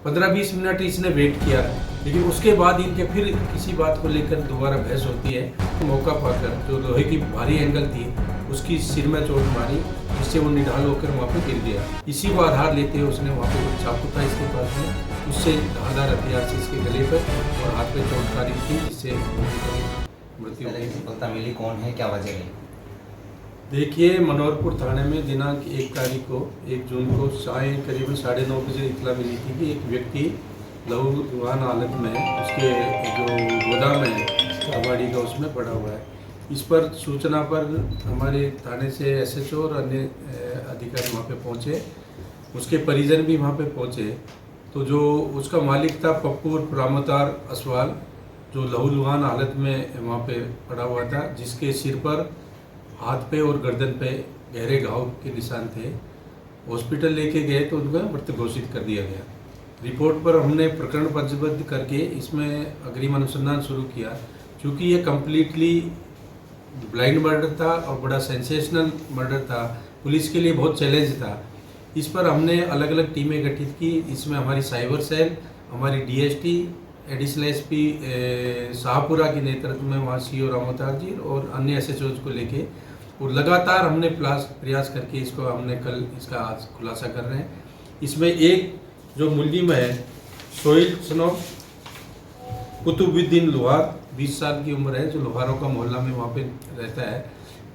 15-20 minute इसने wait किया, लेकिन उसके बाद इनके फिर किसी बात को लेकर दोबारा बहस होती है। मौका पाकर जो लोहे की भारी एंगल थी उसकी सिर में चोट मारी, जिससे वो निढाल होकर वहाँ पे गिर गया। इसी को आधार लेते हुए उसने वहाँ पे कुछ चाकू था इसके पास में, उससे धारदार हथियार से इसके गले पर और हाथ पे चोटकारी थी, जिससे मृत्यु हो गई। सफलता मिली, कौन है, क्या वजह रही? देखिए, मनोहरपुर थाने में दिनांक 1 तारीख को 1 जून को साय करीबन 9:30 बजे इतला मिली थी कि एक व्यक्ति लहूलुहान हालत में उसके जो गोदाम है कबाड़ी का उसमें पड़ा हुआ है। इस पर सूचना पर हमारे थाने से SHO और अन्य अधिकारी वहाँ पे पहुँचे, उसके परिजन भी वहाँ पे पहुँचे। तो जो उसका मालिक था पप्पू और रामोतार असवाल, जो लहूलुहान हालत में वहाँ पे पड़ा हुआ था, जिसके सिर पर, हाथ पे और गर्दन पे गहरे घाव के निशान थे। हॉस्पिटल लेके गए तो उनको मृत घोषित कर दिया गया। रिपोर्ट पर हमने प्रकरण पंजीबद्ध करके इसमें अग्रिम अनुसंधान शुरू किया। चूँकि ये कम्प्लीटली ब्लाइंड मर्डर था और बड़ा सेंसेशनल मर्डर था, पुलिस के लिए बहुत चैलेंज था। इस पर हमने अलग अलग टीमें गठित की। इसमें हमारी साइबर सेल, हमारी DST, एडिशनल SP शाहपुरा के नेतृत्व में वहाँ CO रामोतार जी और अन्य SHOs को लेके और लगातार हमने प्रयास करके इसको हमने कल इसका आज खुलासा कर रहे हैं। इसमें एक जो मुलजिम है सोहेल सन ऑफ कुतुबुद्दीन लोहार, 20 साल की उम्र है, जो लोहारों का मोहल्ला में वहाँ पे रहता है।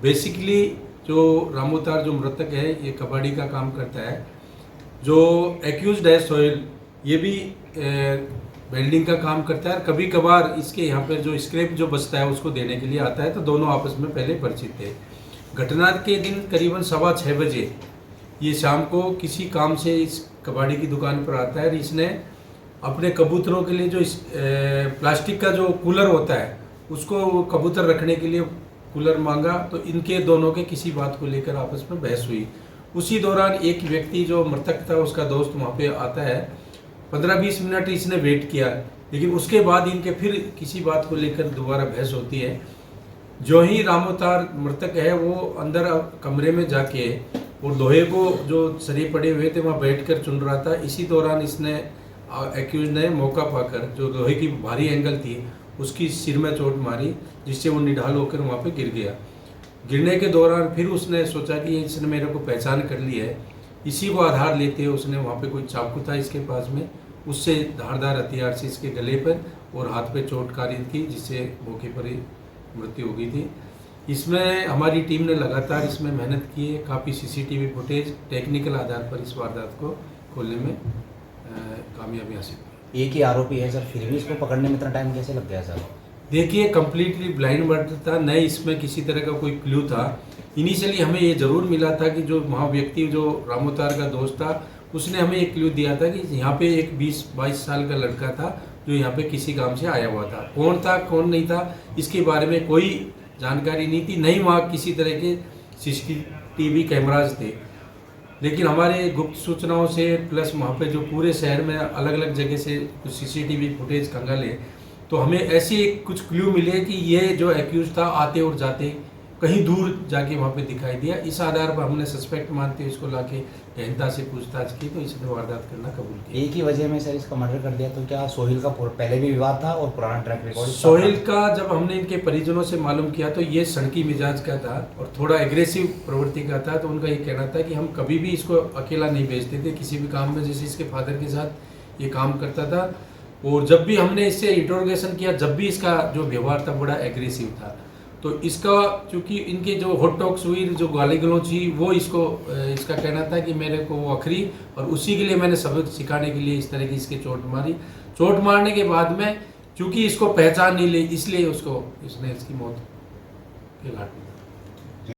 बेसिकली जो रामोतार जो मृतक है ये कबाड़ी का काम करता है। जो एक्यूज्ड है सोहेल, ये भी वेल्डिंग का काम करता है। कभी कभार इसके यहाँ पर जो स्क्रैप जो बचता है उसको देने के लिए आता है। तो दोनों आपस में पहले परिचित थे। घटना के दिन करीबन 6:15 बजे ये शाम को किसी काम से इस कबाड़ी की दुकान पर आता है और इसने अपने कबूतरों के लिए जो इस प्लास्टिक का जो कूलर होता है उसको कबूतर रखने के लिए कूलर मांगा। तो इनके दोनों के किसी बात को लेकर आपस में बहस हुई। उसी दौरान एक व्यक्ति जो मृतक था उसका दोस्त वहाँ पे आता है। 15-20 मिनट इसने वेट किया, लेकिन उसके बाद इनके फिर किसी बात को लेकर दोबारा बहस होती है। जो ही रामोतार मृतक है वो अंदर कमरे में जाके और लोहे को जो सरिये पड़े हुए थे वहाँ बैठकर चुन रहा था। इसी दौरान इसने एक्यूज ने मौका पाकर जो लोहे की भारी एंगल थी उसकी सिर में चोट मारी, जिससे वो निढाल होकर वहाँ पे गिर गया। गिरने के दौरान फिर उसने सोचा कि इसने मेरे को पहचान कर ली है। इसी को आधार लेते हुए उसने वहाँ पे कोई चाकू था इसके पास में, उससे धारदार हथियार से इसके गले पर और हाथ पे चोटकारी थी, जिससे मौके पर ही मृत्यु हो गई थी। इसमें हमारी टीम ने लगातार इसमें मेहनत की है। काफ़ी CCTV फुटेज टेक्निकल आधार पर इस वारदात को खोलने में कामयाबी हासिल की। एक ही आरोपी है सर, फिर भी इसको पकड़ने में इतना टाइम कैसे लग गया सर? देखिए, कम्प्लीटली ब्लाइंड मर्डर था, न इसमें किसी तरह का कोई क्लू था। इनिशियली हमें ये ज़रूर मिला था कि जो वहाँ व्यक्ति जो रामोतार का दोस्त था उसने हमें एक क्लू दिया था कि यहाँ पे एक 20-22 साल का लड़का था जो यहाँ पे किसी काम से आया हुआ था। कौन था कौन नहीं था इसके बारे में कोई जानकारी नहीं थी, नहीं वहाँ किसी तरह के CCTV कैमराज थे। लेकिन हमारे गुप्त सूचनाओं से प्लस वहाँ पे जो पूरे शहर में अलग अलग जगह से कुछ CCTV फुटेज खंगाले तो हमें ऐसी कुछ क्लू मिले कि ये जो एक्यूज था आते और जाते कहीं दूर जाके वहाँ पे दिखाई दिया। इस आधार पर हमने सस्पेक्ट मानते हुए इसको लाके गहनता से पूछताछ की तो इसने वारदात करना कबूल किया। एक ही वजह में सर इसका मर्डर कर दिया, तो क्या सोहेल का पहले भी विवाद था और पुराना ट्रैक रिकॉर्ड? सोहेल का जब हमने इनके परिजनों से मालूम किया तो ये सनकी मिजाज का था और थोड़ा एग्रेसिव प्रवृत्ति का था। तो उनका ये कहना था कि हम कभी भी इसको अकेला नहीं भेजते थे किसी भी काम में, जैसे इसके फादर के साथ ये काम करता था। और जब भी हमने इससे इंट्रोगेशन किया, जब भी इसका जो व्यवहार था बड़ा एग्रेसिव था। तो इसका चूँकि इनके जो हॉट टॉक्स हुई, जो गाली गलौज हुई, वो इसका कहना था कि मेरे को वो अखरी और उसी के लिए मैंने सबक सिखाने के लिए इस तरह की इसके चोट मारी। चोट मारने के बाद में चूँकि इसको पहचान नहीं ली, इसलिए इसने इसकी मौत के घाट में